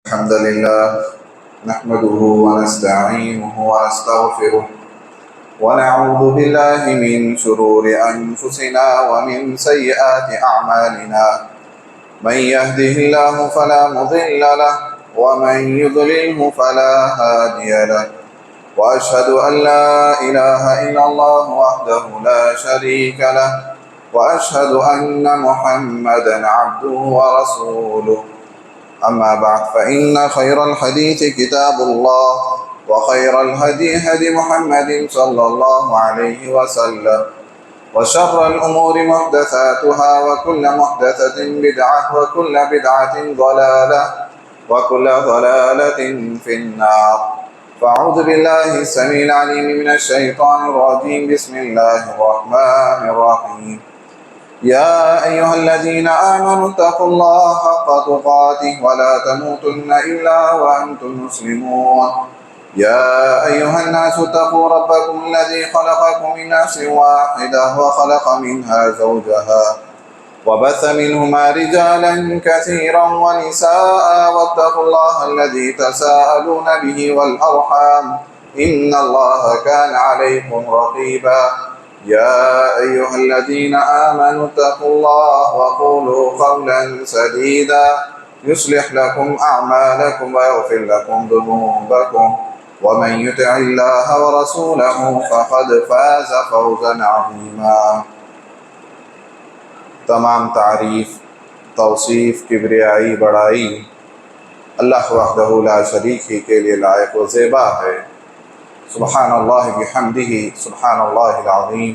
الحمد لله نحمده ونستعينه ونستغفره ونعوذ بالله من شرور أنفسنا ومن سيئات أعمالنا من يهده الله فلا مضل له ومن يضلله فلا هادي له وأشهد أن لا إله إلا الله وحده لا شريك له وأشهد أن محمدا عبده ورسوله أما بعد فإن خير الحديث كتاب الله وخير الهدي هدي محمد صلى الله عليه وسلم وشر الأمور محدثاتها وكل محدثة بدعة وكل بدعة ضلالة وكل ضلالة في النار فأعوذ بالله السميع العليم من الشيطان الرجيم بسم الله الرحمن الرحيم يا أيها الذين آمنوا اتقوا الله حق تقاته ولا تموتن إلا وأنتم مسلمون يا أيها الناس اتقوا ربكم الذي خلقكم من نفس واحدة وخلق منها زوجها وبث منهما رجالا كثيرا ونساء واتقوا الله الذي تساءلون به والأرحام إن الله كان عليكم رقيبا يا أيها الذين آمنوا اتقوا الله وقولوا قولا سديدا يصلح لكم أعمالكم ويغفر لكم ذنوبكم ومن يطع الله ورسوله فقد فاز فوزا عظيما. تمام تعریف، توصیف، کبریائی، بڑائی اللہ وحدہ لا شریک ہی کے لیے لائق و زیبا ہے. سبحان اللہ بحمدہ سبحان اللہ العظیم.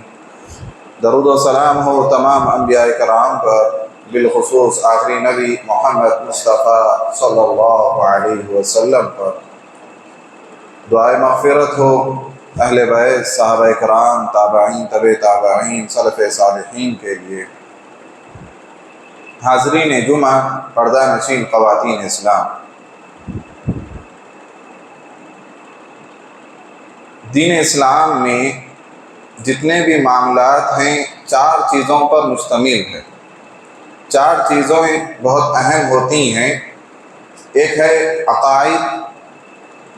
درود و سلام ہو تمام انبیاء کرام پر، بالخصوص آخری نبی محمد مصطفیٰ صلی اللہ علیہ وسلم پر. دعائے مغفرت ہو اہل بیت، صحابہ کرام، تابعین، تبع تابعین، سلف صالحین کے لیے. حاضرین جمعہ، پردہ نشین خواتین اسلام، دین اسلام میں جتنے بھی معاملات ہیں 4 چیزوں پر مشتمل ہے. 4 چیزیں بہت اہم ہوتی ہیں. ایک ہے عقائد،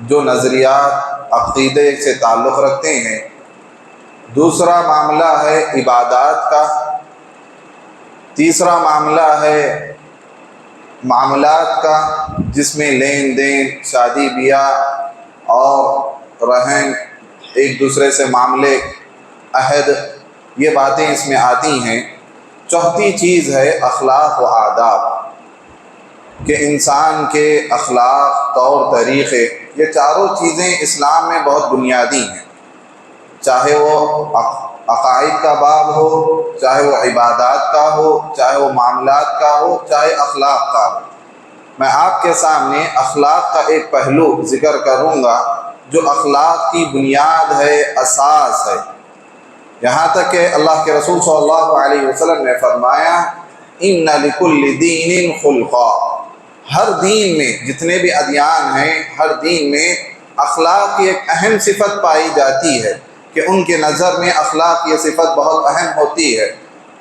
جو نظریات عقیدے سے تعلق رکھتے ہیں. دوسرا معاملہ ہے عبادات کا. تیسرا معاملہ ہے معاملات کا، جس میں لین دین، شادی بیاہ اور رہن، ایک دوسرے سے معاملے، عہد، یہ باتیں اس میں آتی ہیں. چوتھی چیز ہے اخلاق و آداب، کہ انسان کے اخلاق، طور طریقے، یہ 4 چیزیں اسلام میں بہت بنیادی ہیں. چاہے وہ عقائد کا باب ہو، چاہے وہ عبادات کا ہو، چاہے وہ معاملات کا ہو، چاہے اخلاق کا ہو. میں آپ کے سامنے اخلاق کا ایک پہلو ذکر کروں گا جو اخلاق کی بنیاد ہے، اساس ہے. یہاں تک کہ اللہ کے رسول صلی اللہ علیہ وسلم نے فرمایا ان لکل دین خلقا. ہر دین میں، جتنے بھی ادیان ہیں، ہر دین میں اخلاق کی ایک اہم صفت پائی جاتی ہے کہ ان کے نظر میں اخلاق یہ صفت بہت اہم ہوتی ہے.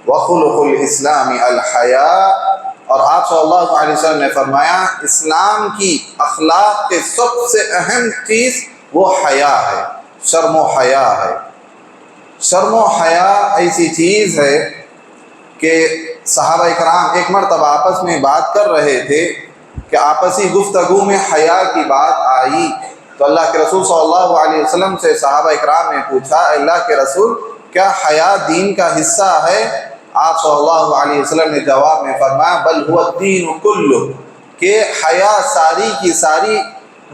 وخلق الاسلام الحیاء. اور آپ صلی اللہ علیہ وسلم نے فرمایا اسلام کی اخلاق کے سب سے اہم چیز وہ حیا ہے، شرم و حیا ہے. شرم و حیا ایسی چیز ہے کہ صحابہ کرام ایک مرتبہ آپس میں بات کر رہے تھے کہ آپسی گفتگو میں حیا کی بات آئی تو اللہ کے رسول صلی اللہ علیہ وسلم سے صحابہ کرام نے پوچھا اللہ کے رسول کیا حیا دین کا حصہ ہے؟ آپ صلی اللہ علیہ وسلم نے جواب میں فرمایا بل هو الدین کلہ، کہ حیا ساری کی ساری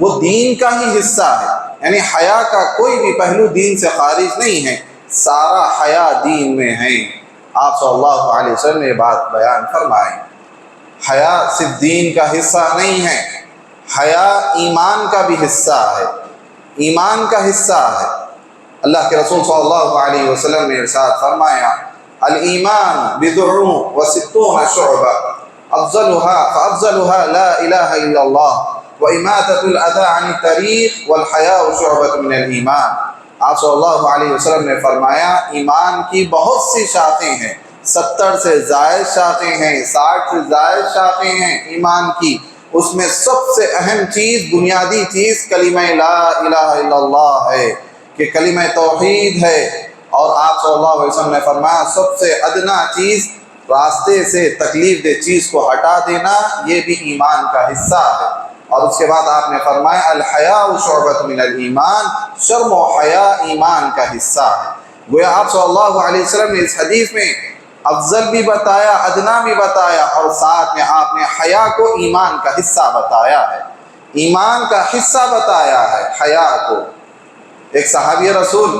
وہ دین کا ہی حصہ ہے. یعنی حیا کا کوئی بھی پہلو دین سے خارج نہیں ہے، سارا حیا دین میں ہے. آپ صلی اللہ علیہ وسلم نے بات بیان فرمائی. حیا صرف دین کا حصہ نہیں ہے، حیا ایمان کا بھی حصہ ہے، ایمان کا حصہ ہے. اللہ کے رسول صلی اللہ علیہ وسلم نے ارشاد فرمایا الایمان بضع وستون شعبہ فافضلها لا الہ الا اللہ واماطۃ الاذى عن الطریق والحیاء شعبۃ من الایمان. آپ صلی اللہ علیہ وسلم نے فرمایا ایمان کی بہت سی شاخیں ہیں، 70 سے زائد شاخیں ہیں، 60 سے زائد شاخیں ہیں ایمان کی. اس میں سب سے اہم چیز، بنیادی چیز کلمہ لا الہ الا اللہ ہے، کہ کلمہ توحید ہے۔ اور آپ صلی اللہ علیہ وسلم نے فرمایا سب سے ادنا چیز، راستے سے تکلیف دہ چیز کو ہٹا دینا، یہ بھی ایمان کا حصہ ہے۔ اور اس کے بعد آپ نے فرمایا الحیاء شعبۃ من الایمان، شرم و حیا ایمان کا حصہ ہے۔ گویا آپ صلی اللہ علیہ وسلم نے اس حدیث میں افضل بھی بتایا، ادنا بھی بتایا، اور ساتھ میں آپ نے حیا کو ایمان کا حصہ بتایا ہے، ایمان کا حصہ بتایا ہے حیا کو۔ ایک صحابی رسول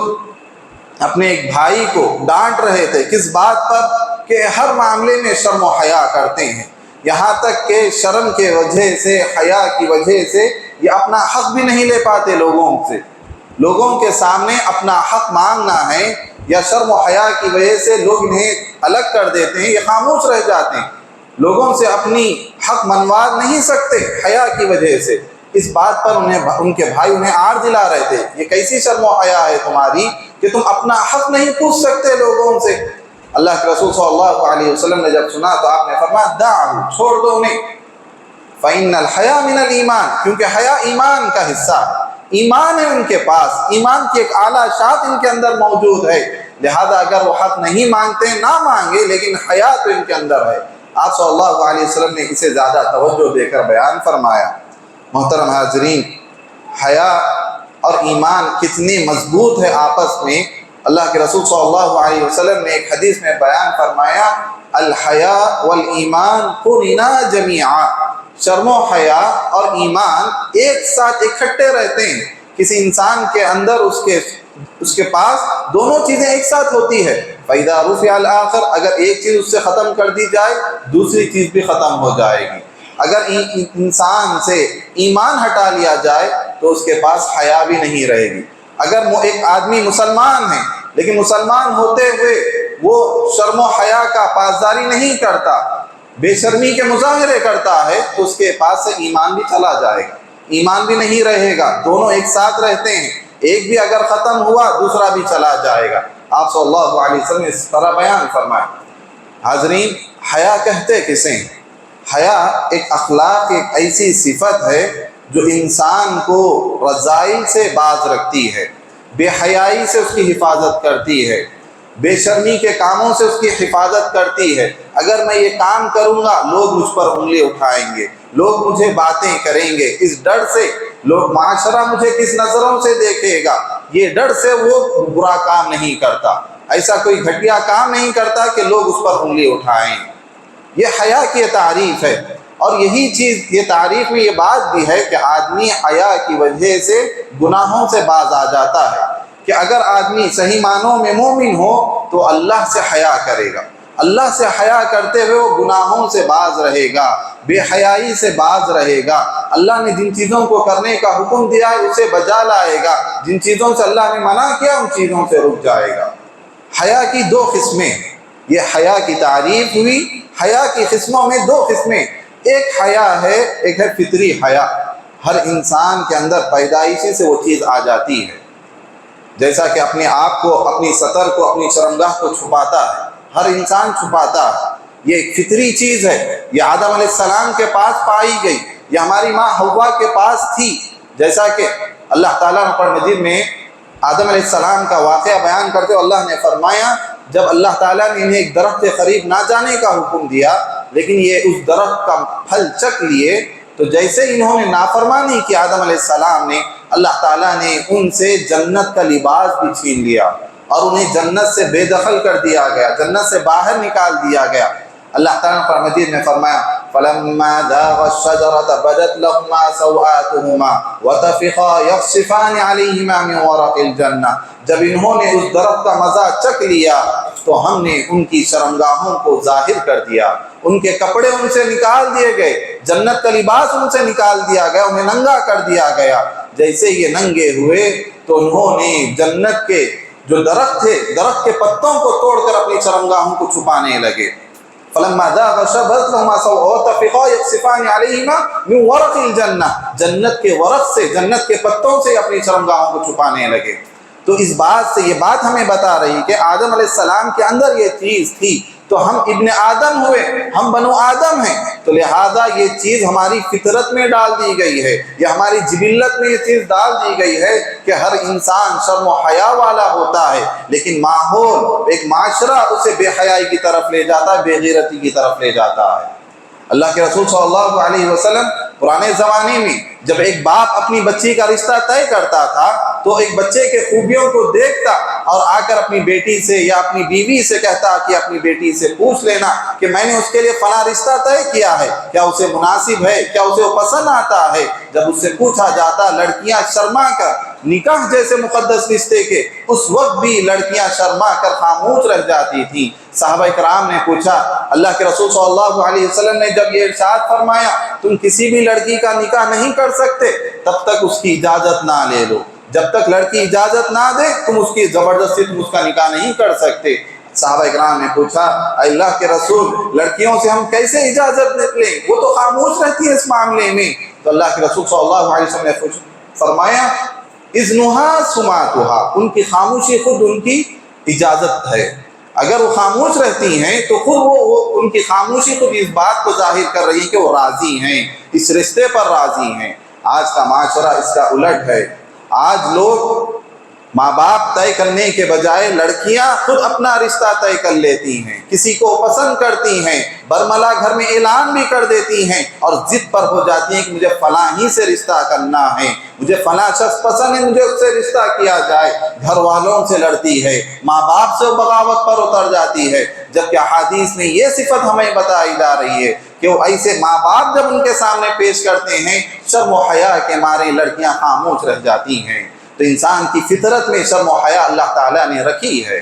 اپنے ایک بھائی کو ڈانٹ رہے تھے، کس بات پر؟ کہ ہر معاملے میں شرم و حیا کرتے ہیں، یہاں تک کہ شرم کے وجہ سے، حیا کی وجہ سے یہ اپنا حق بھی نہیں لے پاتے لوگوں سے، لوگوں کے سامنے اپنا حق مانگنا ہے، یا شرم و حیا کی وجہ سے لوگ انہیں الگ کر دیتے ہیں، یہ خاموش رہ جاتے ہیں، لوگوں سے اپنی حق منوا نہیں سکتے حیا کی وجہ سے۔ اس بات پر ان کے بھائی انہیں آڑ دلا رہے تھے، یہ کیسی شرم و حیا ہے تمہاری کہ تم اپنا حق نہیں پوچھ سکتے لوگوں سے؟ اللہ کے رسول صلی اللہ علیہ وسلم نے جب سنا تو آپ نے فرمایا دعوا، چھوڑ دو انہیں، فإن الحیاء من الایمان، کیونکہ حیا ایمان کا حصہ ہے، ایمان ہے ان کے پاس، ایمان کی ایک اعلیٰ شاخ ان کے اندر موجود ہے، لہذا اگر وہ حق نہیں مانگتے نہ مانگے، لیکن حیا تو ان کے اندر ہے۔ آپ صلی اللہ علیہ وسلم نے اسے زیادہ توجہ دے کر بیان فرمایا۔ محترم حاضرین، حیا اور ایمان کتنے مضبوط ہے آپس میں۔ اللہ کے رسول صلی اللہ علیہ وسلم نے ایک حدیث میں بیان فرمایا الحیاء والایمان قرنا جمیعا، شرم و حیا اور ایمان ایک ساتھ اکٹھے رہتے ہیں۔ کسی انسان کے اندر اس کے پاس دونوں چیزیں ایک ساتھ ہوتی ہے، فَإِذَا رُفِعَ الْآخَرُ، اگر ایک چیز اس سے ختم کر دی جائے دوسری چیز بھی ختم ہو جائے گی۔ اگر انسان سے ایمان ہٹا لیا جائے تو اس کے پاس حیا بھی نہیں رہے گی۔ اگر ایک آدمی مسلمان ہے لیکن مسلمان ہوتے ہوئے وہ شرم و حیا کا پاسداری نہیں کرتا، بے شرمی کے مظاہرے کرتا ہے، تو اس کے پاس سے ایمان بھی چلا جائے گا، ایمان بھی نہیں رہے گا، دونوں ایک ساتھ رہتے ہیں، ایک بھی اگر ختم ہوا دوسرا بھی چلا جائے گا۔ آپ صلی اللہ علیہ وسلم نے اس طرح بیان فرمایا۔ حاضرین، حیا کہتے کسے ہیں؟ حیا ایک اخلاق، ایک ایسی صفت ہے جو انسان کو رذائل سے باز رکھتی ہے، بے حیائی سے اس کی حفاظت کرتی ہے، بے شرمی کے کاموں سے اس کی حفاظت کرتی ہے۔ اگر میں یہ کام کروں گا لوگ مجھ پر انگلی اٹھائیں گے، لوگ مجھے باتیں کریں گے، اس ڈر سے لوگ، معاشرہ مجھے کس نظروں سے دیکھے گا، یہ ڈر سے وہ برا کام نہیں کرتا، ایسا کوئی گھٹیا کام نہیں کرتا کہ لوگ اس پر انگلی اٹھائیں۔ یہ حیا کی تعریف ہے، اور یہی چیز، یہ تعریف میں یہ بات بھی ہے کہ آدمی حیا کی وجہ سے گناہوں سے باز آ جاتا ہے، کہ اگر آدمی صحیح معنوں میں مومن ہو تو اللہ سے حیا کرے گا، اللہ سے حیا کرتے ہوئے وہ گناہوں سے باز رہے گا، بے حیائی سے باز رہے گا، اللہ نے جن چیزوں کو کرنے کا حکم دیا ہے اسے بجا لائے گا، جن چیزوں سے اللہ نے منع کیا ان چیزوں سے رک جائے گا۔ حیا کی دو قسمیں، یہ حیا کی تعریف ہوئی۔ حیا کی قسموں میں دو قسمیں، ایک حیا ہے، ایک ہے فطری حیا، ہر انسان کے اندر پیدائشی سے وہ چیز آ جاتی ہے، جیسا کہ اپنے آپ کو، اپنی سطر کو، اپنی شرمگاہ کو چھپاتا ہے، ہر انسان چھپاتا ہے، یہ ایک فطری چیز ہے، یہ آدم علیہ السلام کے پاس پائی گئی، یہ ہماری ماں حوا کے پاس تھی، جیسا کہ اللہ تعالیٰ نے قرآن مجید میں آدم علیہ السلام کا واقعہ بیان کرتے ہوئے اللہ نے فرمایا جب اللہ تعالیٰ نے انہیں ایک درخت کے قریب نہ جانے کا حکم دیا لیکن یہ اس درخت کا پھل چکھ لیے، تو جیسے انہوں نے نافرمانی کی آدم علیہ السلام نے، اللہ تعالیٰ نے ان سے جنت کا لباس بھی چھین لیا اور انہیں جنت سے بے دخل کر دیا گیا، جنت سے باہر نکال دیا گیا۔ اللہ تعالیٰ نے قرآن مجید میں فرمایا فَلَمَّا ذَاقَا الشَّجَرَةَ بَدَتْ لَهُمَا سَوْآتُهُمَا وَطَفِقَا يَخْصِفَانِ عَلَيْهِمَا مِنْ وَرَقِ الْجَنَّةِ، جب انہوں نے اس درخت کا مزہ چکھ لیا تو ہم نے ان کی شرمگاہوں کو ظاہر کر دیا، ان کے کپڑے ان سے نکال دیے گئے، جنت کا لباس ان سے نکال دیا گیا، انہیں ننگا کر دیا گیا۔ جیسے یہ ننگے ہوئے تو انہوں نے جنت کے جو درخت تھے، درخت کے پتوں کو توڑ کر اپنی شرمگاہوں کو چھپانے لگے۔ فلما ذاق الشجرة لهما سوء وطفقا يخصفان عليهما من ورق الجنة، جنت کے ورق سے، جنت کے پتوں سے اپنی شرمگاہوں کو چھپانے لگے۔ تو اس بات سے یہ بات ہمیں بتا رہی کہ آدم علیہ السلام کے اندر یہ چیز تھی تو ہم ابن آدم ہوئے، ہم بنو آدم ہیں، تو لہٰذا یہ چیز ہماری فطرت میں ڈال دی گئی ہے، یہ ہماری جبلت میں یہ چیز ڈال دی گئی ہے کہ ہر انسان شرم و حیا والا ہوتا ہے، لیکن ماحول، ایک معاشرہ اسے بے حیائی کی طرف لے جاتا ہے، بے غیرتی کی طرف لے جاتا ہے۔ اللہ کے رسول صلی اللہ علیہ وسلم پرانے زمانے میں جب ایک باپ اپنی بچی کا رشتہ طے کرتا تھا تو ایک بچے کے خوبیوں کو دیکھتا اور آ کر اپنی بیٹی سے یا اپنی بیوی سے کہتا کہ اپنی بیٹی سے پوچھ لینا کہ میں نے اس کے لیے فلاں رشتہ طے کیا ہے، کیا اسے مناسب ہے، کیا اسے وہ پسند آتا ہے۔ جب اس سے پوچھا جاتا، لڑکیاں شرما کر نکاح جیسے مقدس رشتے کے اس وقت بھی لڑکیاں شرما کر خاموش رہ جاتی تھیں۔ صحابہ کرام نے پوچھا، اللہ کے رسول صلی اللہ علیہ وسلم نے جب یہ ارشاد فرمایا تم کسی بھی لڑکی کا نکاح نہیں کر سکتے تب تک اس کی اجازت نہ لے لو، جب تک لڑکی اجازت نہ دے تم اس کی زبردستی تم اس کا نکاح نہیں کر سکتے۔ صحابہ کرام نے پوچھا، اللہ کے رسول لڑکیوں سے ہم کیسے اجازت لیں، وہ تو خاموش رہتی ہے اس معاملے میں۔ تو اللہ کے رسول صلی اللہ علیہ وسلم نے فرمایا، اذنها سماتها، ان کی خاموشی خود ان کی اجازت ہے، اگر وہ خاموش رہتی ہیں تو خود وہ ان کی خاموشی خود اس بات کو ظاہر کر رہی ہے کہ وہ راضی ہیں، اس رشتے پر راضی ہیں۔ آج کا معاشرہ اس کا الٹ ہے، آج لوگ ماں باپ طے کرنے کے بجائے لڑکیاں خود اپنا رشتہ طے کر لیتی ہیں، کسی کو پسند کرتی ہیں، برملا گھر میں اعلان بھی کر دیتی ہیں اور ضد پر ہو جاتی ہیں کہ مجھے فلاں ہی سے رشتہ کرنا ہے، مجھے فلاں شخص پسند ہے، مجھے اس سے رشتہ کیا جائے۔ گھر والوں سے لڑتی ہے، ماں باپ سے بغاوت پر اتر جاتی ہے، جبکہ احادیث میں یہ صفت ہمیں بتائی جا رہی ہے کہ وہ ایسے ماں باپ جب ان کے سامنے پیش کرتے ہیں شرم و حیا کے مارے لڑکیاں خاموش رہ جاتی ہیں۔ تو انسان کی فطرت میں شرم و حیا اللہ تعالیٰ نے رکھی ہے،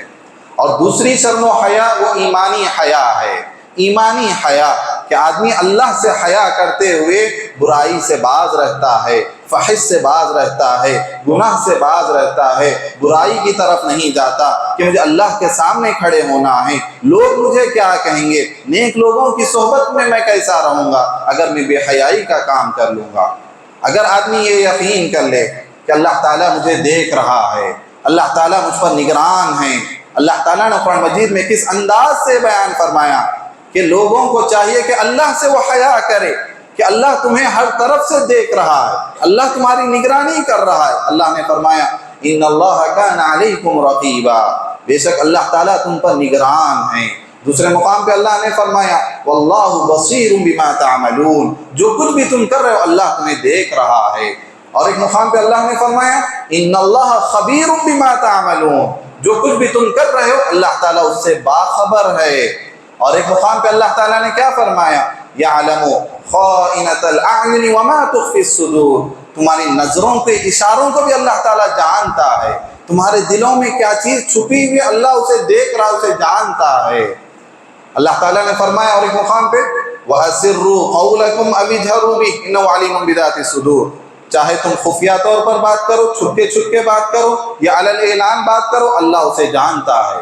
اور دوسری شرم و حیا وہ ایمانی حیا ہے۔ ایمانی حیا کہ آدمی اللہ سے حیا کرتے ہوئے برائی سے باز رہتا ہے، فحش سے باز رہتا ہے، گناہ سے باز رہتا ہے، برائی کی طرف نہیں جاتا کہ مجھے اللہ کے سامنے کھڑے ہونا ہے، لوگ مجھے کیا کہیں گے، نیک لوگوں کی صحبت میں کیسا رہوں گا اگر میں بے حیائی کا کام کر لوں گا۔ اگر آدمی یہ یقین کر لے کہ اللہ تعالیٰ مجھے دیکھ رہا ہے، اللہ تعالیٰ مجھ پر نگران ہیں، اللہ تعالیٰ نے قرآن مجید میں کس انداز سے بیان فرمایا کہ لوگوں کو چاہیے کہ اللہ سے وہ حیا کرے کہ اللہ تمہیں ہر طرف سے دیکھ رہا ہے، اللہ تمہاری نگرانی کر رہا ہے۔ اللہ نے فرمایا ان اللہ کان علیکم رقیبا، بے شک اللہ تعالیٰ تم پر نگران ہیں۔ دوسرے مقام پہ اللہ نے فرمایا واللہ بصیر بما تعملون، جو کچھ بھی تم کر رہے ہو اللہ تمہیں دیکھ رہا ہے۔ اور ایک مقام پہ اللہ نے فرمایا ان اللہ خبیر بما تعملون، جو کچھ بھی تم کر رہے ہو اللہ تعالیٰ اس سے باخبر ہے۔ اور ایک مقام پہ اللہ تعالیٰ نے کیا فرمایا یعلم خائنۃ الاعین وما تخفی الصدور، تمہاری نظروں کے اشاروں کو بھی اللہ تعالیٰ جانتا ہے، تمہارے دلوں میں کیا چیز چھپی ہوئی اللہ اسے دیکھ رہا، اسے جانتا ہے۔ اللہ تعالیٰ نے فرمایا اور ایک مقام پہ وَأَسِرُّوا قَوْلَكُمْ أَوِ اجْهَرُوا بِهِ إِنَّهُ عَلِيمٌ بِذَاتِ الصُّدُورِ، چاہے تم خفیہ طور پر بات کرو، چھپ کے بات کرو یا علی الاعلان بات کرو، اللہ اسے جانتا ہے۔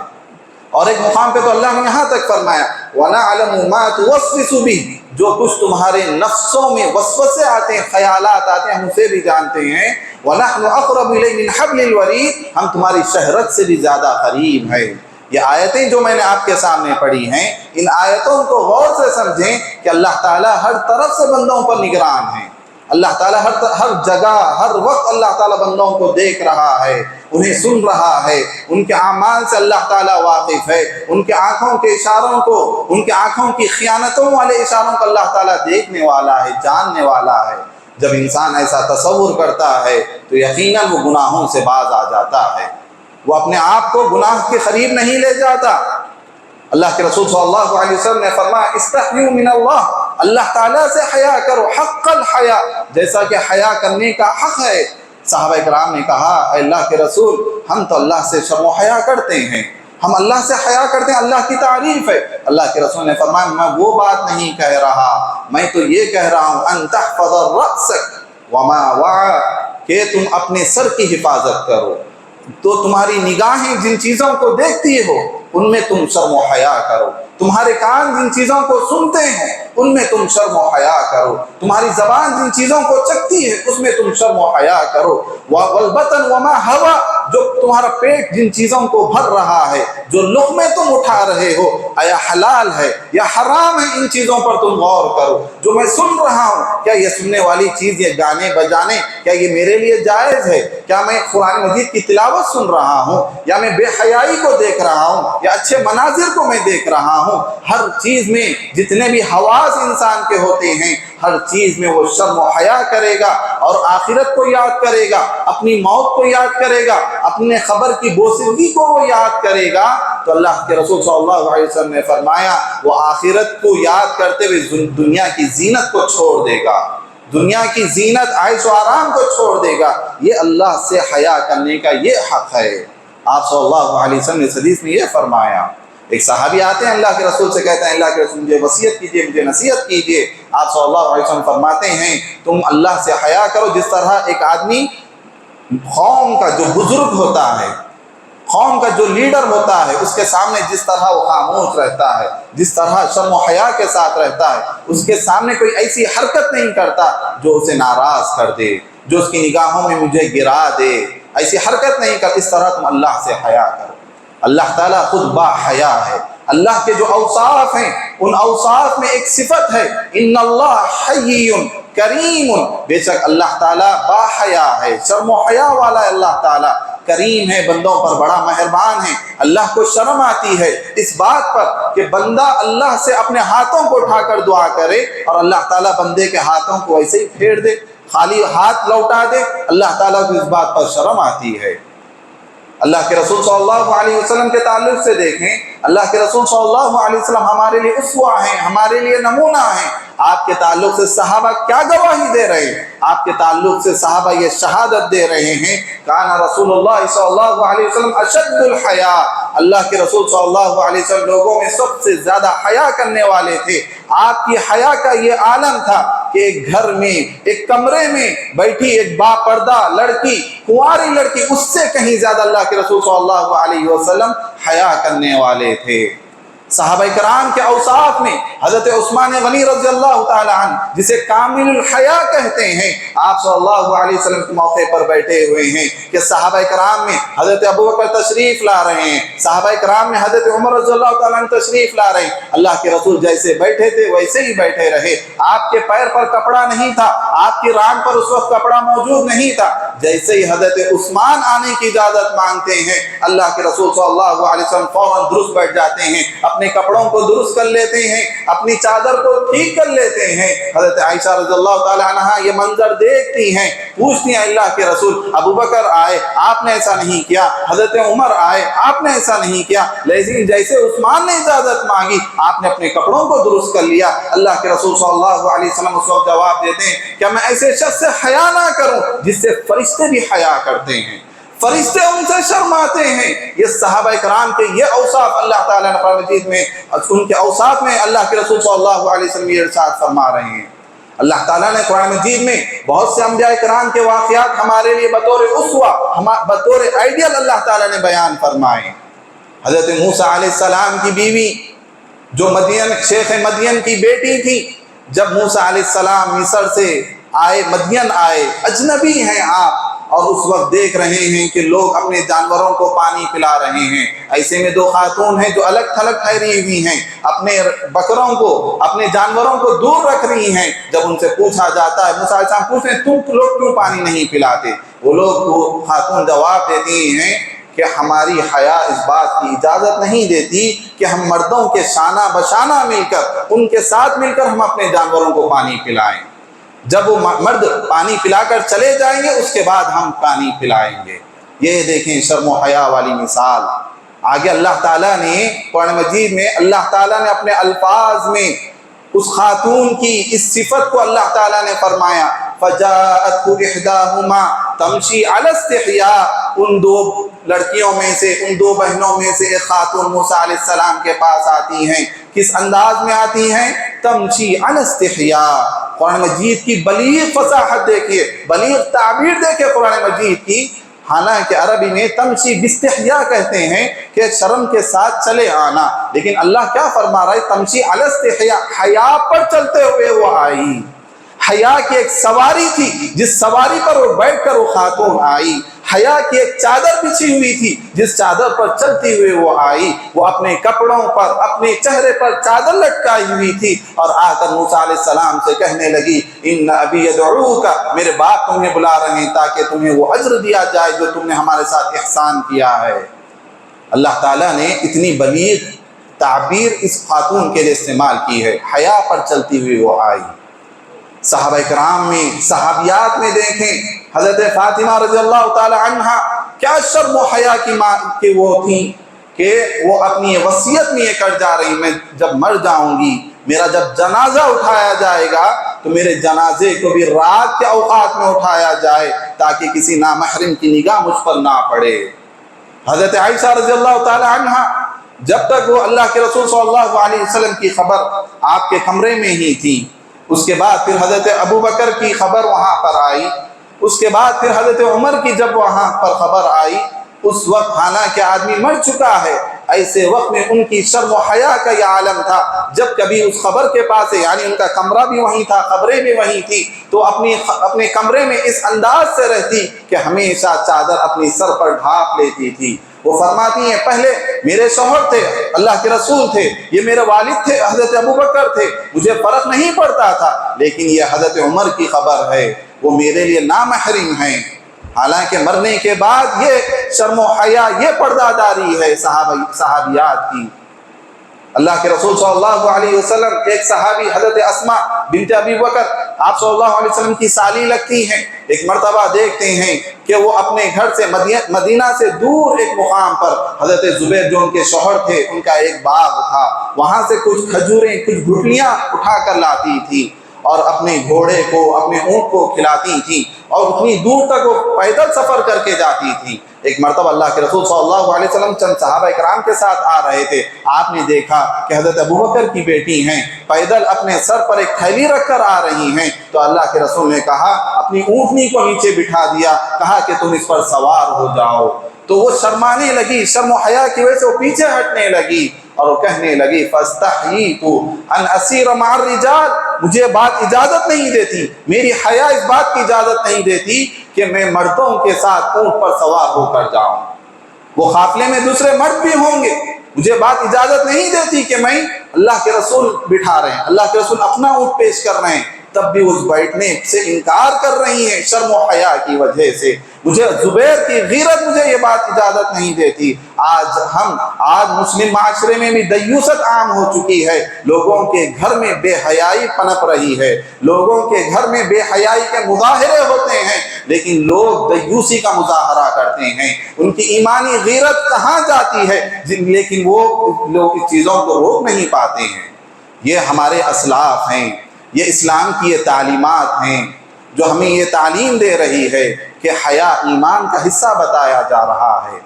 اور ایک مقام پہ تو اللہ نے یہاں تک فرمایا وَنَعْلَمُ مَا تُوَسْوِسُ بِهِ، جو کچھ تمہارے نفسوں میں وسوسے آتے ہیں، خیالات آتے ہیں، ہم اسے بھی جانتے ہیں۔ وَنَحْنُ أَقْرَبُ إِلَيْهِ مِنْ حَبْلِ الْوَرِيدِ، ہم تمہاری شہرت سے بھی زیادہ قریب ہیں۔ یہ آیتیں جو میں نے آپ کے سامنے پڑھی ہیں، ان آیتوں کو غور سے سمجھیں کہ اللہ تعالیٰ ہر طرف سے بندوں پر نگران ہیں، اللہ تعالیٰ ہر جگہ ہر وقت اللہ تعالیٰ بندوں کو دیکھ رہا ہے، انہیں سن رہا ہے، ان کے اعمال سے اللہ تعالیٰ واقف ہے، ان کے آنکھوں کے اشاروں کو، ان کے آنکھوں کی خیانتوں والے اشاروں کو اللہ تعالیٰ دیکھنے والا ہے، جاننے والا ہے۔ جب انسان ایسا تصور کرتا ہے تو یقیناً وہ گناہوں سے باز آ جاتا ہے، وہ اپنے آپ کو گناہ کے قریب نہیں لے جاتا۔ اللہ کے رسول صلی اللہ علیہ وسلم نے فرمایا استحیوا من اللہ، اللہ تعالیٰ سے حیا کرو، حق الحیا، جیسا کہ حیا کرنے کا حق ہے۔ صحابہ کرام نے کہا اے اللہ کے رسول ہم تو اللہ سے شرم و حیا کرتے ہیں، ہم اللہ سے حیا کرتے ہیں، اللہ کی تعریف ہے۔ اللہ کے رسول نے فرمایا میں وہ بات نہیں کہہ رہا، میں تو یہ کہہ رہا ہوں ان تحفظ رأسک وما وعى، کہ تم اپنے سر کی حفاظت کرو، تو تمہاری نگاہیں جن چیزوں کو دیکھتی ہو ان میں تم شرم و حیا کرو، تمہارے کان جن چیزوں کو سنتے ہیں ان میں تم شرم و حیا کرو، تمہاری زبان جن چیزوں کو چکتی ہے اس میں تم شرم و حیا کرو، والبطن وما ہوا، جو تمہارا پیٹ جن چیزوں کو بھر رہا ہے، جو لقمے تم اٹھا رہے ہو، آیا حلال ہے یا حرام ہے، ان چیزوں پر تم غور کرو۔ جو میں سن رہا ہوں، کیا یہ سننے والی چیز، یہ گانے بجانے، کیا یہ میرے لیے جائز ہے؟ کیا میں قرآن مجید کی تلاوت سن رہا ہوں، یا میں بے حیائی کو دیکھ رہا ہوں، یا اچھے مناظر کو میں دیکھ رہا ہوں؟ ہر چیز میں جتنے بھی حواس انسان کے ہوتے ہیں، ہر چیز میں وہ شرم و حیا کرے گا، اور آخرت کو یاد کرے گا، اپنی موت کو یاد کرے گا، اپنے خبر کی بوسیدگی کو وہ یاد کرے گا۔ تو اللہ کے رسول صلی اللہ علیہ وسلم نے فرمایا وہ آخرت کو یاد کرتے ہوئے دنیا کی زینت کو چھوڑ دے گا، دنیا کی زینت، عیش و آرام کو چھوڑ دے گا۔ یہ اللہ سے حیا کرنے کا یہ حق ہے۔ آپ صلی اللہ علیہ وسلم نے اس حدیث میں یہ فرمایا۔ ایک صحابی آتے ہیں اللہ کے رسول سے، کہتے ہیں اللہ کے رسول مجھے وصیت کیجئے، مجھے نصیحت کیجئے۔ آپ صلی اللہ علیہ وسلم فرماتے ہیں تم اللہ سے حیا کرو جس طرح ایک آدمی قوم کا جو بزرگ ہوتا ہے، قوم کا جو لیڈر ہوتا ہے، اس کے سامنے جس طرح وہ خاموش رہتا ہے، جس طرح شرم و حیا کے ساتھ رہتا ہے، اس کے سامنے کوئی ایسی حرکت نہیں کرتا جو اسے ناراض کر دے، جو اس کی نگاہوں میں مجھے گرا دے، ایسی حرکت نہیں کر۔ اس طرح تم اللہ سے حیا کرو۔ اللہ تعالیٰ خود با حیا ہے۔ اللہ کے جو اوصاف ہیں ان اوصاف میں ایک صفت ہے ان اللہ حی کریم، بے شک اللہ تعالیٰ با حیا ہے، شرم و حیا والا ہے۔ اللہ تعالیٰ کریم ہے، بندوں پر بڑا مہربان ہے۔ اللہ کو شرم آتی ہے اس بات پر کہ بندہ اللہ سے اپنے ہاتھوں کو اٹھا کر دعا کرے، اور اللہ تعالیٰ بندے کے ہاتھوں کو ایسے ہی پھیر دے، خالی ہاتھ لوٹا دے۔ اللہ تعالیٰ کو اس بات پر شرم آتی ہے۔ اللہ کے رسول صلی اللہ علیہ وسلم کے تعلق سے دیکھیں، اللہ کے رسول صلی اللہ علیہ وسلم ہمارے لیے اسوہ ہیں، ہمارے لیے نمونہ ہیں۔ آپ کے تعلق سے صحابہ کیا گواہی دے رہے ہیں؟ آپ کے تعلق سے صحابہ یہ شہادت دے رہے ہیں کان رسول اللہ صلی اللہ علیہ وسلم اشد الحیاء، اللہ کے رسول صلی اللہ علیہ وسلم لوگوں میں سب سے زیادہ حیا کرنے والے تھے۔ آپ کی حیا کا یہ عالم تھا کہ ایک گھر میں، ایک کمرے میں بیٹھی ایک با پردہ لڑکی، کنواری لڑکی، اس سے کہیں زیادہ اللہ کے رسول صلی اللہ علیہ وسلم حیا کرنے والے تھے۔ صحابہ کرام کے اوصاف میں حضرت عثمان غنی رضی اللہ تعالی عنہ، جسے کامل الحیا کہتے ہیں، آپ صلی اللہ علیہ وسلم کے موقع پر بیٹھے ہوئے ہیں کہ صحابہ کرام میں حضرت ابوبکر تشریف لا رہے ہیں، صحابہ کرام میں حضرت عمر رضی اللہ تعالیٰ عنہ تشریف لا رہے ہیں۔ اللہ کے رسول جیسے بیٹھے تھے ویسے ہی بیٹھے رہے۔ آپ کے پیر پر کپڑا نہیں تھا، آپ کی ران پر اس وقت کپڑا موجود نہیں تھا۔ جیسے ہی حضرت عثمان آنے کی اجازت مانگتے ہیں، اللہ کے رسول صلی اللہ علیہ وسلم فوراً درست بیٹھ جاتے ہیں، اپنے کپڑوں کو درست کر لیتے ہیں، اپنی چادر کو ٹھیک کر لیتے ہیں۔ حضرت عائشہ رضی اللہ تعالی عنہا یہ منظر دیکھتی ہیں، پوچھتی ہیں اللہ کے رسول ابوبکر آئے آپ نے ایسا نہیں کیا، حضرت عمر آئے آپ نے ایسا نہیں کیا، لیکن جیسے عثمان نے اجازت مانگی آپ نے اپنے کپڑوں کو درست کر لیا۔ اللہ کے رسول صلی اللہ علیہ وسلم اس وقت جواب دیتے ہیں کہ میں ایسے شخص سے حیا نہ کروں جس سے فرشتے بھی حیا کرتے ہیں، فرشتے ان سے شرماتے ہیں۔ یہ صحابہ کرام کے یہ اوصاف اللہ تعالیٰ نے قرآن مجید میں، ان کے اوصاف میں اللہ کے رسول صلی اللہ علیہ وسلم یہ ارشاد فرما رہے ہیں۔ اللہ تعالیٰ نے قرآن مجید میں بہت سے انبیاء کرام کے واقعات ہمارے لیے بطور اسوہ، بطور آئیڈیل اللہ تعالیٰ نے بیان فرمائے۔ حضرت موسیٰ علیہ السلام کی بیوی جو مدین، شیخ مدین کی بیٹی تھی، جب موسیٰ علیہ السلام مصر سے آئے، مدین آئے، اجنبی ہیں آپ، اور اس وقت دیکھ رہے ہیں کہ لوگ اپنے جانوروں کو پانی پلا رہے ہیں۔ ایسے میں دو خاتون ہیں جو الگ تھلگ ٹھہری ہوئی ہیں، اپنے بکروں کو، اپنے جانوروں کو دور رکھ رہی ہیں۔ جب ان سے پوچھا جاتا ہے، موسیٰ علیہ السلام پوچھتے ہیں تم لوگ کیوں پانی نہیں پلاتے؟ وہ خاتون جواب دیتی ہیں کہ ہماری حیا اس بات کی اجازت نہیں دیتی کہ ہم مردوں کے شانہ بشانہ مل کر، ان کے ساتھ مل کر ہم اپنے جانوروں کو پانی پلائیں۔ جب وہ مرد پانی پلا کر چلے جائیں گے اس کے بعد ہم پانی پلائیں گے۔ یہ دیکھیں شرم و حیا والی مثال۔ آگے اللہ تعالیٰ نے قرآن مجید میں، اللہ تعالیٰ نے اپنے الفاظ میں اس خاتون کی اس صفت کو اللہ تعالیٰ نے فرمایا فَجَاءَتْهُ إِحْدَاهُمَا تَمْشِي عَلَى اسْتِحْيَاءٍ، ان دو لڑکیوں میں سے، ان دو بہنوں میں سے ایک خاتون موسیٰ علیہ السلام کے پاس آتی ہیں۔ کس انداز میں آتی ہیں؟ تمشی علی استحیاء۔ قرآن مجید کی بلیغ فصاحت دیکھیے، بلیغ تعبیر دیکھیے قرآن مجید کی۔ حالانکہ عربی میں تمشی باستحیا کہتے ہیں کہ شرم کے ساتھ چلے آنا، لیکن اللہ کیا فرما رہا ہے؟ تمشی علی استحیا، حیا پر چلتے ہوئے وہ آئی۔ حیا کی ایک سواری تھی جس سواری پر وہ بیٹھ کر وہ خاتون آئی، حیا کی ایک چادر بچھی ہوئی تھی جس چادر پر چلتی ہوئے وہ آئی، وہ اپنے کپڑوں پر اپنے چہرے پر چادر لٹکائی ہوئی تھی اور آ کر موسیٰ علیہ السلام سے کہنے لگی ان ابی یدعوک، میرے باپ تمہیں بلا رہے ہیں تاکہ تمہیں وہ اجر دیا جائے جو تم نے ہمارے ساتھ احسان کیا ہے۔ اللہ تعالیٰ نے اتنی بلیغ تعبیر اس خاتون کے لیے استعمال کی ہے، حیا پر چلتی ہوئی وہ آئی۔ صحابہ کرام میں، صحابیات میں دیکھیں، حضرت فاطمہ رضی اللہ تعالی عنہ کیا شرم و حیا کی وہ تھیں کہ وہ اپنی وصیت میں یہ کر جا رہی، میں جب مر جاؤں گی، میرا جب جنازہ اٹھایا جائے گا تو میرے جنازے کو بھی رات کے اوقات میں اٹھایا جائے تاکہ کسی نامحرم کی نگاہ مجھ پر نہ پڑے۔ حضرت عائشہ رضی اللہ تعالی عنہ جب تک وہ اللہ کے رسول صلی اللہ علیہ وسلم کی خبر آپ کے کمرے میں ہی تھی، اس کے بعد پھر حضرت ابو بکر کی خبر وہاں پر آئی، اس کے بعد پھر حضرت عمر کی جب وہاں پر خبر آئی، اس وقت حالانکہ آدمی مر چکا ہے، ایسے وقت میں ان کی شرم و حیا کا یہ عالم تھا، جب کبھی اس خبر کے پاس ہے، یعنی ان کا کمرہ بھی وہیں تھا، خبریں بھی وہیں تھی، تو اپنے کمرے میں اس انداز سے رہتی کہ ہمیشہ چادر اپنی سر پر ڈھانپ لیتی تھی۔ وہ فرماتی ہیں پہلے میرے شوہر تھے، اللہ کے رسول تھے، یہ میرے والد تھے حضرت ابو بکر تھے، مجھے فرق نہیں پڑتا تھا، لیکن یہ حضرت عمر کی خبر ہے، وہ میرے لیے نامحرم ہیں۔ حالانکہ مرنے کے بعد یہ شرم و حیا، یہ پردہ داری ہے صحابیات کی۔ اللہ کے رسول صلی اللہ علیہ وسلم ایک صحابی حضرت اسماء بنت ابی بکر آپ صلی اللہ علیہ وسلم کی سالی لگتی ہیں، ایک مرتبہ دیکھتے ہیں کہ وہ اپنے گھر سے مدینہ سے دور ایک مقام پر حضرت زبیر جو ان کے شوہر تھے، ان کا ایک باغ تھا، وہاں سے کچھ کھجوریں، کچھ گٹلیاں اٹھا کر لاتی تھی اور اپنے گھوڑے کو، اپنے اونٹ کو کھلاتی تھی اور اتنی دور تک وہ پیدل سفر کر کے جاتی تھی۔ ایک مرتبہ اللہ کے رسول صلی اللہ علیہ وسلم چند صحابہ کرام کے ساتھ آ رہے تھے، آپ نے دیکھا کہ حضرت ابو بکر کی بیٹی ہیں، پیدل اپنے سر پر ایک تھیلی رکھ کر آ رہی ہیں، تو اللہ کے رسول نے کہا، اپنی اونٹنی کو نیچے بٹھا دیا، کہا کہ تم اس پر سوار ہو جاؤ، تو وہ شرمانے لگی، شرم و حیا کی وجہ سے وہ پیچھے ہٹنے لگی اور وہ کہنے لگی فاستحییت ان اسیر مع الرجال، مجھے بات اجازت نہیں دیتی، میری حیا اس بات کی اجازت نہیں دیتی کہ میں مردوں کے ساتھ اونٹ پر سوار ہو کر جاؤں، وہ قافلے میں دوسرے مرد بھی ہوں گے، مجھے بات اجازت نہیں دیتی کہ میں، اللہ کے رسول بٹھا رہے ہیں، اللہ کے رسول اپنا اونٹ پیش کر رہے ہیں، تب بھی اس بیٹھنے سے انکار کر رہی ہیں شرم و حیا کی وجہ سے۔ مجھے زبیر کی غیرت مجھے یہ بات اجازت نہیں دیتی۔ آج مسلم معاشرے میں بھی دیوست عام ہو چکی ہے، لوگوں کے گھر میں بے حیائی پنپ رہی ہے، لوگوں کے گھر میں بے حیائی کے مظاہرے ہوتے ہیں، لیکن لوگ دیوسی کا مظاہرہ کرتے ہیں، ان کی ایمانی غیرت کہاں جاتی ہے، لیکن وہ لوگ اس چیزوں کو روک نہیں پاتے ہیں۔ یہ ہمارے اسلاف ہیں، یہ اسلام کی یہ تعلیمات ہیں جو ہمیں یہ تعلیم دے رہی ہے کہ حیا ایمان کا حصہ بتایا جا رہا ہے،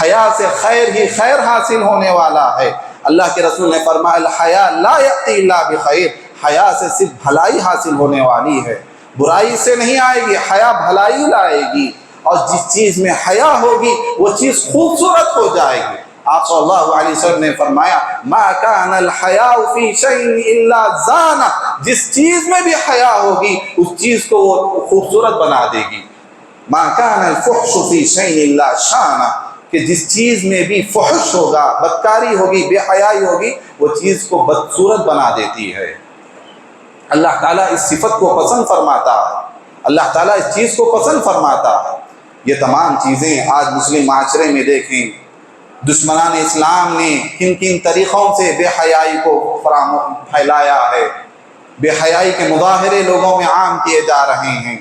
حیا سے خیر ہی خیر حاصل ہونے والا ہے۔ اللہ کے رسول نے فرمایا الحیا لا یأتی الا بخیر، حیا سے صرف بھلائی حاصل ہونے والی ہے، برائی سے نہیں آئے گی، حیا بھلائی لائے گی، اور جس چیز میں حیا ہوگی وہ چیز خوبصورت ہو جائے گی۔ آپ صلی اللہ علیہ وسلم نے فرمایا ما کان الحیاء فی شیء الا زانہ، جس چیز میں بھی حیا ہوگی اس چیز کو وہ خوبصورت بنا دے گی۔ ما کان الفحش فی شیء الا شانہ، کہ جس چیز میں بھی فحش ہوگا، بدکاری ہوگی، بے حیائی ہوگی، وہ چیز کو بدصورت بنا دیتی ہے۔ اللہ تعالیٰ اس صفت کو پسند فرماتا ہے، اللہ تعالیٰ اس چیز کو پسند فرماتا ہے۔ یہ تمام چیزیں آج مسلم معاشرے میں دیکھیں، دشمنان اسلام نے کن کن طریقوں سے بے حیائی کو پھیلایا ہے، بے حیائی کے مظاہرے لوگوں میں عام کیے جا رہے ہیں۔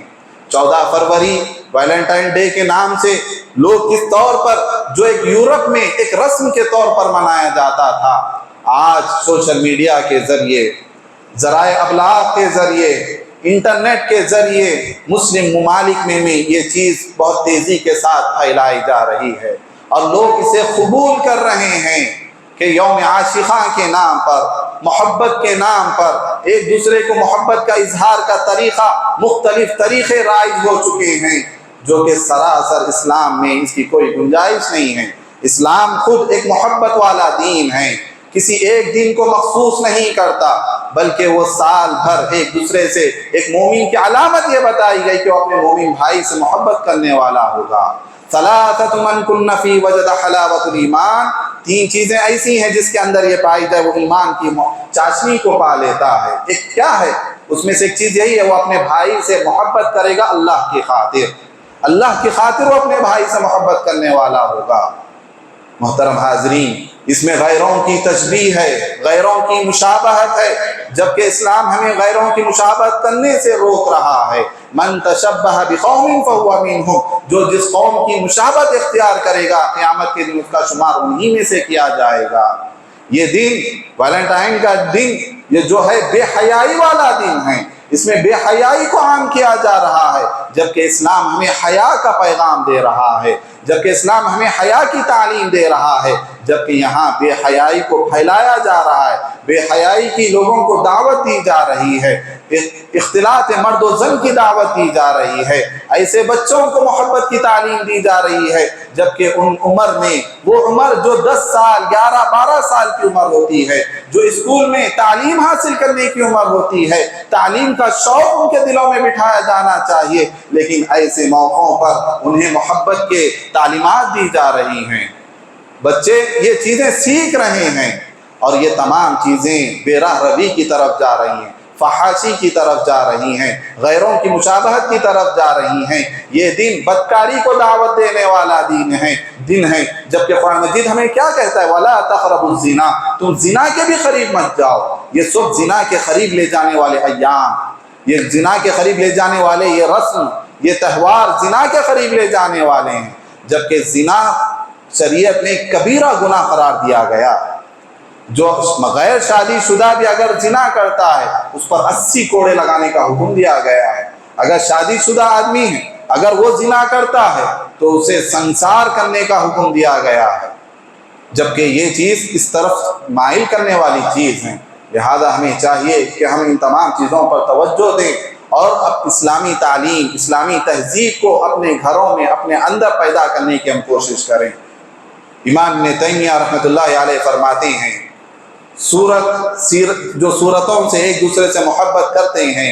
14 فروری ویلنٹائن ڈے کے نام سے لوگ کس طور پر، جو ایک یورپ میں ایک رسم کے طور پر منایا جاتا تھا، آج سوشل میڈیا کے ذریعے، ذرائع ابلاغ کے ذریعے، انٹرنیٹ کے ذریعے مسلم ممالک میں یہ چیز بہت تیزی کے ساتھ پھیلائی جا رہی ہے، اور لوگ اسے قبول کر رہے ہیں کہ یوم عاشقاں کے نام پر، محبت کے نام پر، ایک دوسرے کو محبت کا اظہار کا طریقہ، مختلف طریقے رائج ہو چکے ہیں۔ جو کہ سراسر اسلام میں اس کی کوئی گنجائش نہیں ہے۔ اسلام خود ایک محبت والا دین ہے، کسی ایک دن کو مخصوص نہیں کرتا، بلکہ وہ سال بھر ایک دوسرے سے، ایک مومن کی علامت یہ بتائی گئی کہ وہ اپنے مومن بھائی سے محبت کرنے والا ہوگا۔ ثلاثۃ من کن فی وجد حلاوۃ الایمان، تین چیزیں ایسی ہیں جس کے اندر یہ پائی جائے وہ ایمان کی چاشنی کو پا لیتا ہے۔ ایک کیا ہے؟ اس میں سے ایک چیز یہی ہے، وہ اپنے بھائی سے محبت کرے گا اللہ کی خاطر، اللہ کی خاطر وہ اپنے بھائی سے محبت کرنے والا ہوگا۔ محترم حاضرین، اس میں غیروں کی تشبیہ ہے، غیروں کی مشابہت ہے، جبکہ اسلام ہمیں غیروں کی مشابہت کرنے سے روک رہا ہے۔ من تشبہ بقوم فہو منہم، جو جس قوم کی مشابہت اختیار کرے گا قیامت کے دن اس کا شمار انہی میں سے کیا جائے گا۔ یہ دن ویلنٹائن کا دن یہ جو ہے بے حیائی والا دن ہے، اس میں بے حیائی کو عام کیا جا رہا ہے، جبکہ اسلام ہمیں حیا کا پیغام دے رہا ہے، جبکہ اسلام ہمیں حیا کی تعلیم دے رہا ہے، جبکہ یہاں بے حیائی کو پھیلایا جا رہا ہے، بے حیائی کی لوگوں کو دعوت دی جا رہی ہے، اختلاط مرد و زن کی دعوت دی جا رہی ہے، ایسے بچوں کو محبت کی تعلیم دی جا رہی ہے، جبکہ ان عمر میں وہ عمر جو 10 سال 11 12 سال کی عمر ہوتی ہے، جو اسکول میں تعلیم حاصل کرنے کی عمر ہوتی ہے، تعلیم کا شوق ان کے دلوں میں بٹھایا جانا چاہیے، لیکن ایسے موقعوں پر انہیں محبت کے تعلیمات دی جا رہی ہیں۔ بچے یہ چیزیں سیکھ رہے ہیں اور یہ تمام چیزیں بے راہ روی کی طرف جا رہی ہیں، فحاشی کی طرف جا رہی ہیں، غیروں کی مشابہت کی طرف جا رہی ہیں۔ یہ دن بدکاری کو دعوت دینے والا دن ہے، جبکہ قرآن مجید ہمیں کیا کہتا ہے؟ وَلَا تَقْرَبُوا الزِّنَا، تم زنا کے بھی قریب مت جاؤ۔ یہ سب زنا کے قریب لے جانے والے ایام، یہ زنا کے قریب لے جانے والے یہ رسم، یہ تہوار زنا کے قریب لے جانے والے ہیں، جبکہ زنا شریعت نے کبیرہ گناہ قرار دیا گیا ہے۔ جو غیر شادی شدہ بھی اگر زنا کرتا ہے اس پر 80 کوڑے لگانے کا حکم دیا گیا ہے۔ اگر شادی شدہ آدمی ہے اگر وہ زنا کرتا ہے تو اسے سنسار کرنے کا حکم دیا گیا ہے، جبکہ یہ چیز اس طرف مائل کرنے والی چیز ہے۔ لہذا ہمیں چاہیے کہ ہم ان تمام چیزوں پر توجہ دیں اور اب اسلامی تعلیم، اسلامی تہذیب کو اپنے گھروں میں اپنے اندر پیدا کرنے کی ہم کوشش کریں۔ امام ابن تیمیہ رحمۃ اللہ علیہ فرماتے ہیں، جو صورتوں سے ایک دوسرے سے محبت کرتے ہیں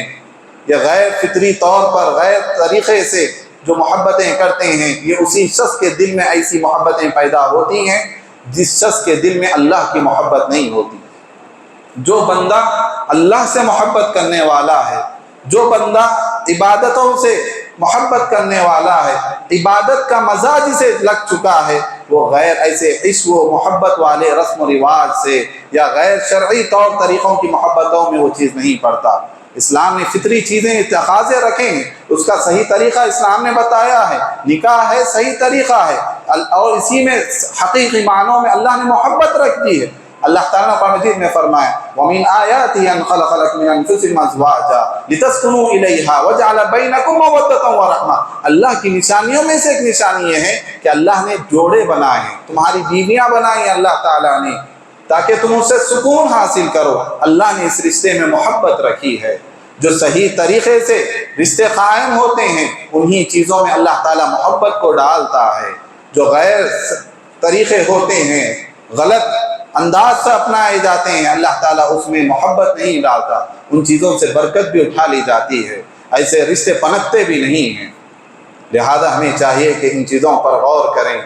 یا غیر فطری طور پر غیر طریقے سے جو محبتیں کرتے ہیں، یہ اسی شخص کے دل میں ایسی محبتیں پیدا ہوتی ہیں جس شخص کے دل میں اللہ کی محبت نہیں ہوتی۔ جو بندہ اللہ سے محبت کرنے والا ہے، جو بندہ عبادتوں سے محبت کرنے والا ہے، عبادت کا مزہ جسے لگ چکا ہے، وہ غیر ایسے عشق و محبت والے رسم و رواج سے یا غیر شرعی طور طریقوں کی محبتوں میں وہ چیز نہیں پڑتا۔ اسلام نے فطری چیزیں تقاضے رکھے ہیں، اس کا صحیح طریقہ اسلام نے بتایا ہے، نکاح ہے صحیح طریقہ ہے، اور اسی میں حقیقی معنوں میں اللہ نے محبت رکھ دی ہے۔ اللہ تعالیٰ نے قرآن مجید میں فرمایا وَمِنْ آيَاتِهِ أَنْ خَلَقَ لَكُم مِّنْ أَنفُسِكُمْ أَزْوَاجًا لِتَسْكُنُوا إِلَيْهَا وَجَعَلَ بَيْنَكُم مَّوَدَّةً وَرَحْمَةً۔ اللہ کی نشانیوں میں سے ایک نشانی یہ ہے کہ اللہ نے جوڑے بنائے ہیں، تمہاری بیویاں بنائی ہیں اللہ تعالیٰ نے، تاکہ تم اس سے سکون حاصل کرو۔ اللہ نے اس رشتے میں محبت رکھی ہے۔ جو صحیح طریقے سے رشتے قائم ہوتے ہیں انہی چیزوں میں اللہ تعالیٰ محبت کو ڈالتا ہے۔ جو غیر طریقے ہوتے ہیں، غلط انداز سے اپنائے جاتے ہیں، اللہ تعالیٰ اس میں محبت نہیں ڈالتا، ان چیزوں سے برکت بھی اٹھا لی جاتی ہے، ایسے رشتے پنپتے بھی نہیں ہیں۔ لہذا ہمیں چاہیے کہ ان چیزوں پر غور کریں،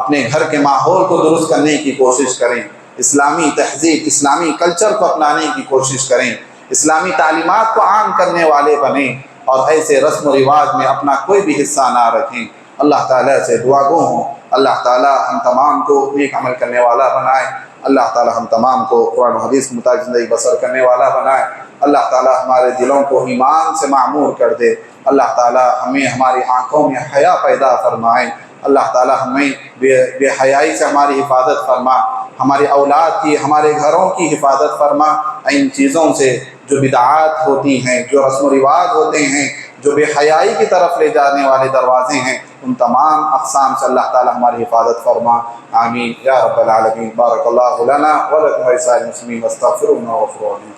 اپنے گھر کے ماحول کو درست کرنے کی کوشش کریں، اسلامی تہذیب، اسلامی کلچر کو اپنانے کی کوشش کریں، اسلامی تعلیمات کو عام کرنے والے بنیں اور ایسے رسم و رواج میں اپنا کوئی بھی حصہ نہ رکھیں۔ اللہ تعالیٰ سے دعا گو ہوں اللہ تعالیٰ ہم تمام کو نیک عمل کرنے والا بنائے، اللہ تعالیٰ ہم تمام کو قرآن و حدیث کے مطابق زندگی بسر کرنے والا بنائے، اللہ تعالیٰ ہمارے دلوں کو ایمان سے معمور کر دے، اللہ تعالیٰ ہمیں ہماری آنکھوں میں حیا پیدا فرمائے، اللہ تعالیٰ ہمیں بے حیائی سے ہماری حفاظت فرما، ہماری اولاد کی، ہمارے گھروں کی حفاظت فرما، ان چیزوں سے جو بدعات ہوتی ہیں، جو رسم و رواج ہوتے ہیں، جو بے حیائی کی طرف لے جانے والے دروازے ہیں، ان تمام اقسام سے اللہ تعالی ہماری حفاظت فرما، آمین یا رب العالمین۔ بارک اللہ لنا ولکم ولسائر المسلمین واستغفروہ انہ غفور رحیم۔